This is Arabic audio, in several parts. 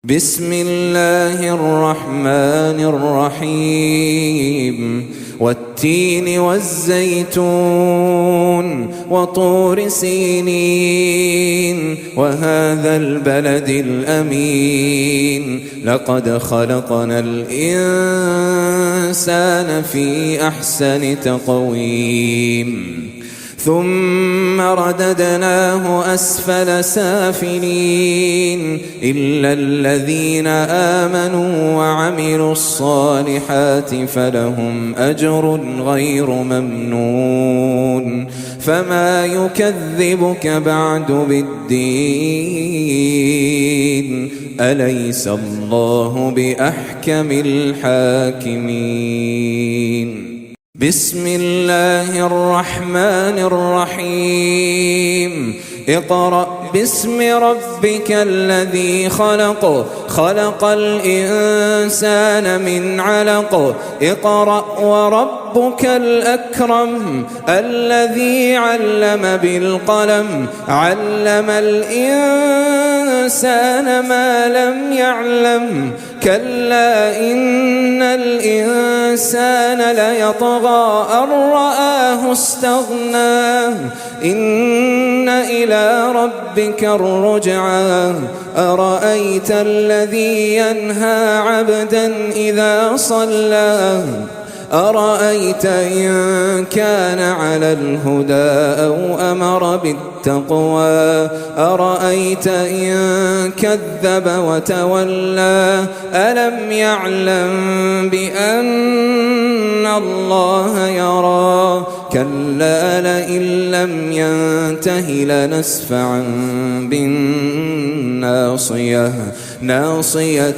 بسم الله الرحمن الرحيم والتين والزيتون وطور سينين وهذا البلد الأمين لقد خلقنا الإنسان في أحسن تقويم ثم رددناه أسفل سافلين إلا الذين آمنوا وعملوا الصالحات فلهم أجر غير ممنون فما يكذبك بعد بالدين أليس الله بأحكم الحاكمين بسم الله الرحمن الرحيم اقرأ باسم ربك الذي خلق خلق الإنسان من علق اقرأ وربك الأكرم الذي علم بالقلم علم الإنسان ما لم يعلم كلا إن الإنسان ليطغى أن رآه استغنى إن إلى ربك الرجعى أرأيت الذي ينهى عبدا إذا صلى أرأيت إن كان على الهدى أو أمر بالتقوى أرأيت إن كذب وتولى ألم يعلم بأن الله يرى كلا لئن لم ينته لنسفعا بالناصية ناصية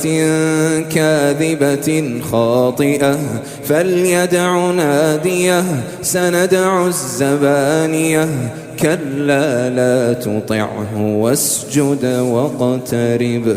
كاذبة خاطئة فليدع ناديه سندع الزبانية كلا لا تطعه واسجد واقترب